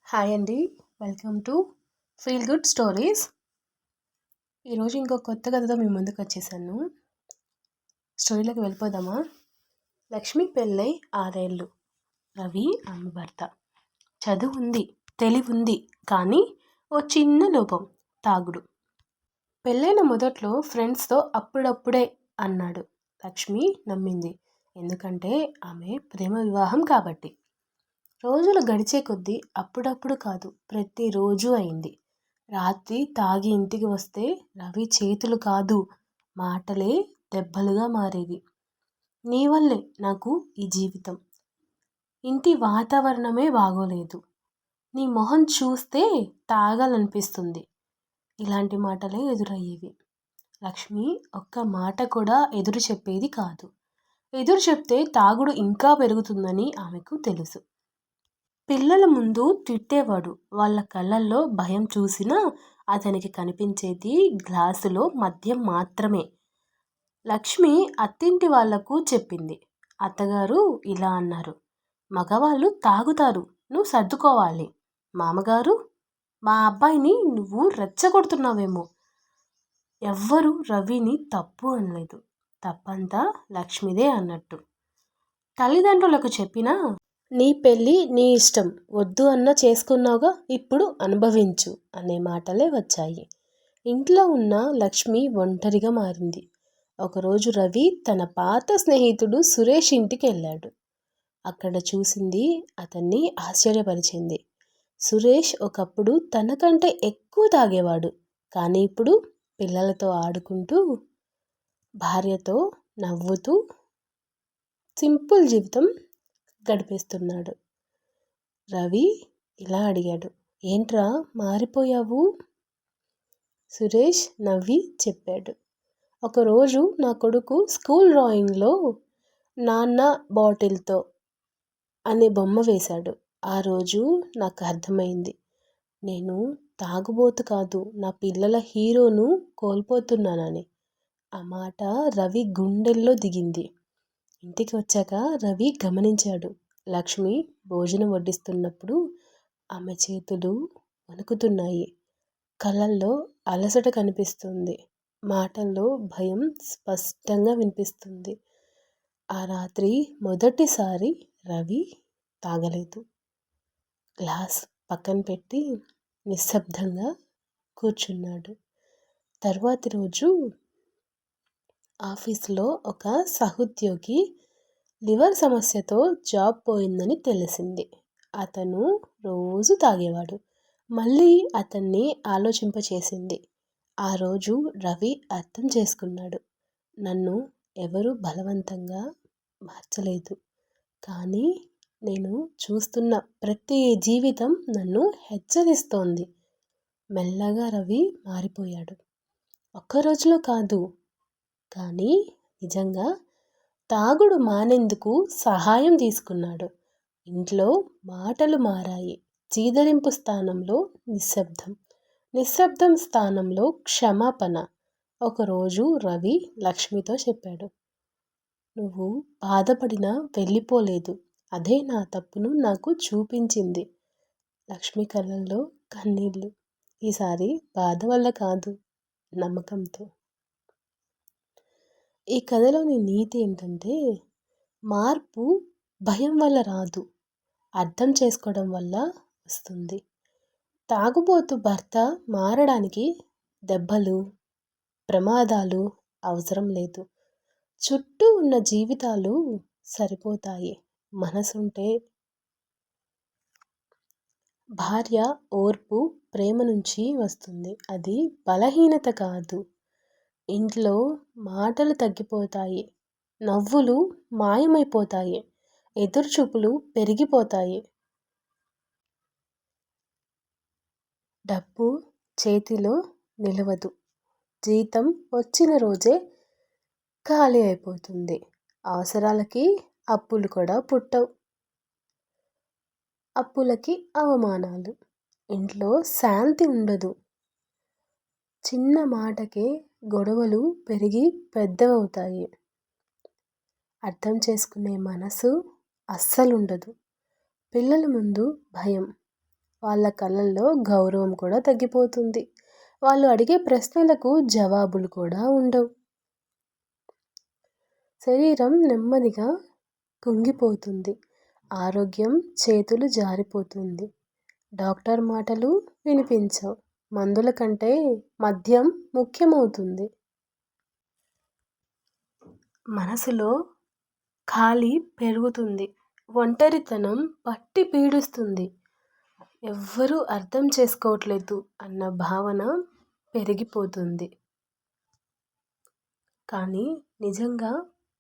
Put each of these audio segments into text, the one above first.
Hi అండి. Welcome to feel good stories. ఈరోజు ఇంకో కొత్త కథతో మీ ముందుకు వచ్చేసాను. స్టోరీలోకి వెళ్ళిపోదామా? లక్ష్మి పెళ్ళై 6 ఏళ్ళు. రవి ఆమె భర్త. చదువు ఉంది, తెలివి ఉంది, కానీ ఓ చిన్న లోపం, తాగుడు. పెళ్ళైన మొదట్లో ఫ్రెండ్స్తో అప్పుడప్పుడే అన్నాడు. లక్ష్మి నమ్మింది, ఎందుకంటే ఆమె ప్రేమ వివాహం కాబట్టి. రోజులు గడిచే కొద్దీ అప్పుడప్పుడు కాదు, ప్రతిరోజు అయింది. రాత్రి తాగి ఇంటికి వస్తే రవి చేతులు కాదు, మాటలే దెబ్బలుగా మారేవి. నీ వల్లే నాకు ఈ జీవితం, ఇంటి వాతావరణమే బాగోలేదు, నీ మొహం చూస్తే తాగాలనిపిస్తుంది, ఇలాంటి మాటలే ఎదురయ్యేవి. లక్ష్మి ఒక్క మాట కూడా ఎదురు చెప్పేది కాదు. ఎదురు చెప్తే తాగుడు ఇంకా పెరుగుతుందని ఆమెకు తెలుసు. పిల్లల ముందు తిట్టేవాడు, వాళ్ళ కళ్ళల్లో భయం చూసినా అతనికి కనిపించేది గ్లాసులో మద్యం మాత్రమే. లక్ష్మి అత్తింటి వాళ్లకు చెప్పింది. అత్తగారు ఇలా అన్నారు, మగవాళ్ళు తాగుతారు, నువ్వు సర్దుకోవాలి. మామగారు, మా అబ్బాయిని నువ్వు రెచ్చగొడుతున్నావేమో. ఎవ్వరూ రవిని తప్పు అనలేదు, తప్పంతా లక్ష్మిదే అన్నట్టు. తల్లిదండ్రులకు చెప్పినా, నీ పెళ్ళి నీ ఇష్టం, వద్దు అన్న చేసుకున్నావుగా, ఇప్పుడు అనుభవించు అనే మాటలే వచ్చాయి. ఇంట్లో ఉన్న లక్ష్మి ఒంటరిగా మారింది. ఒకరోజు రవి తన పాత స్నేహితుడు సురేష్ ఇంటికి వెళ్ళాడు. అక్కడ చూసింది అతన్ని ఆశ్చర్యపరిచింది. సురేష్ ఒకప్పుడు తనకంటే ఎక్కువ తాగేవాడు, కానీ ఇప్పుడు పిల్లలతో ఆడుకుంటూ, భార్యతో నవ్వుతూ సింపుల్ జీవితం గడిపేస్తున్నాడు. రవి ఇలా అడిగాడు, ఏంట్రా మారిపోయావు? సురేష్ నవ్వి చెప్పాడు, ఒకరోజు నా కొడుకు స్కూల్ డ్రాయింగ్లో నాన్న బాటిల్తో అనే బొమ్మ వేశాడు. ఆ రోజు నాకు అర్థమైంది, నేను తాగుబోతు కాదు, నా పిల్లల హీరోను కోల్పోతున్నానని. ఆ మాట రవి గుండెల్లో దిగింది. ఇంటికి వచ్చాక రవి గమనించాడు, లక్ష్మి భోజనం వడ్డిస్తున్నప్పుడు ఆమె చేతులు వణుకుతున్నాయి, కళ్ళల్లో అలసట కనిపిస్తుంది, మాటల్లో భయం స్పష్టంగా వినిపిస్తుంది. ఆ రాత్రి మొదటిసారి రవి తాగలేదు. గ్లాస్ పక్కన పెట్టి నిశ్శబ్దంగా కూర్చున్నాడు. తర్వాతి రోజు ఆఫీస్లో ఒక సహోద్యోగి లివర్ సమస్యతో జాబ్ పోయిందని తెలిసింది. అతను రోజు తాగేవాడు. మళ్ళీ అతన్ని ఆలోచింపచేసింది. ఆ రోజు రవి అర్థం చేసుకున్నాడు, నన్ను ఎవరు బలవంతంగా మార్చలేదు, కానీ నేను చూస్తున్న ప్రతి జీవితం నన్ను హెచ్చరిస్తోంది. మెల్లగా రవి మారిపోయాడు. ఒక్క రోజులో కాదు, కానీ నిజంగా తాగుడు మానేందుకు సహాయం తీసుకున్నాడు. ఇంట్లో మాటలు మారాయి. చీదరింపు స్థానంలో నిశ్శబ్దం, నిశ్శబ్దం స్థానంలో క్షమాపణ. ఒకరోజు రవి లక్ష్మితో చెప్పాడు, నువ్వు బాధపడినా వెళ్ళిపోలేదు, అదే నా తప్పును నాకు చూపించింది. లక్ష్మి కళ్ళల్లో కన్నీళ్ళు, ఈసారి బాధ వల్ల కాదు, నమ్మకంతో. ఈ కథలోని నీతి ఏంటంటే, మార్పు భయం వల్ల రాదు, అర్థం చేసుకోవడం వల్ల వస్తుంది. తాగుబోతు భర్త మారడానికి దెబ్బలు, ప్రమాదాలు అవసరం లేదు. చుట్టూ ఉన్న జీవితాలు సరిపోతాయి. మనసుంటే. భార్య ఓర్పు ప్రేమ నుంచి వస్తుంది, అది బలహీనత కాదు. ఇంట్లో మాటలు తగ్గిపోతాయి, నవ్వులు మాయమైపోతాయి, ఎదురుచూపులు పెరిగిపోతాయి. డబ్బు చేతిలో నిలవదు, జీతం వచ్చిన రోజే ఖాళీ అయిపోతుంది. అవసరాలకి అప్పులు కూడా పుట్టవు, అప్పులకి అవమానాలు. ఇంట్లో శాంతి ఉండదు, చిన్న మాటకే గొడవలు పెరిగి పెద్దవవుతాయి. అర్థం చేసుకునే మనసు అస్సలుండదు. పిల్లల ముందు భయం, వాళ్ళ కళ్ళల్లో గౌరవం కూడా తగ్గిపోతుంది. వాళ్ళు అడిగే ప్రశ్నలకు జవాబులు కూడా ఉండవు. శరీరం నెమ్మదిగా కుంగిపోతుంది. ఆరోగ్యం చేతులు జారిపోతుంది. డాక్టర్ మాటలు వినిపించవు. మందుల కంటే మద్యం ముఖ్యమవుతుంది. మనసులో ఖాళీ పెరుగుతుంది. ఒంటరితనం పట్టి పీడిస్తుంది. ఎవ్వరూ అర్థం చేసుకోవట్లేదు అన్న భావన పెరిగిపోతుంది. కానీ నిజంగా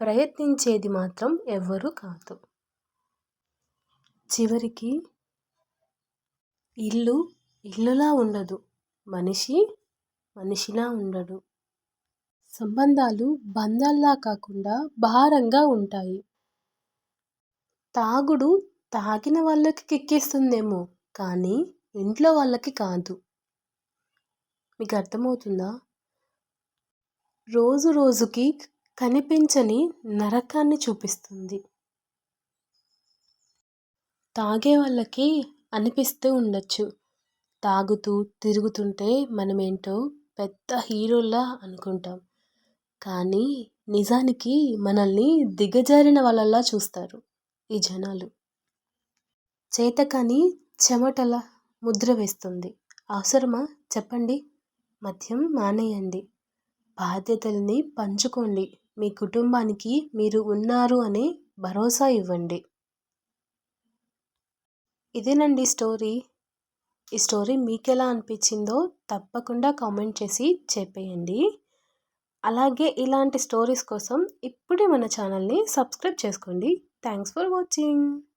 ప్రయత్నించేది మాత్రం ఎవ్వరూ కాదు. చివరికి ఇల్లు ఇల్లులా ఉండదు. మనిషి మనిషిలా ఉండడు. సంబంధాలు బంధాల్లా కాకుండా భారంగా ఉంటాయి. తాగుడు తాగిన వాళ్ళకి కిక్కిస్తుందేమో కానీ ఇంట్లో వాళ్ళకి కాదు. మీకు అర్థమవుతుందా? రోజు రోజుకి కనిపించని నరకాన్ని చూపిస్తుంది. తాగే వాళ్ళకి అనిపిస్తూ ఉండొచ్చు, తాగుతూ తిరుగుతుంటే మనమేంటో పెద్ద హీరోల్లా అనుకుంటాం. కానీ నిజానికి మనల్ని దిగజారిన వాళ్ళలా చూస్తారు ఈ జనాలు. చేతకాని చెమటల ముద్ర వేస్తుంది. అవసరమా చెప్పండి? మద్యం మానేయండి. బాధ్యతల్ని పంచుకోండి. మీ కుటుంబానికి మీరు ఉన్నారు అనే భరోసా ఇవ్వండి. ఇదేనండి స్టోరీ. ఈ స్టోరీ మీకెలా అనిపించిందో తప్పకుండా కామెంట్ చేసి చెప్పేయండి. అలాగే ఇలాంటి స్టోరీస్ కోసం ఇప్పుడే మన ఛానల్ని సబ్స్క్రైబ్ చేసుకోండి. Thanks for watching.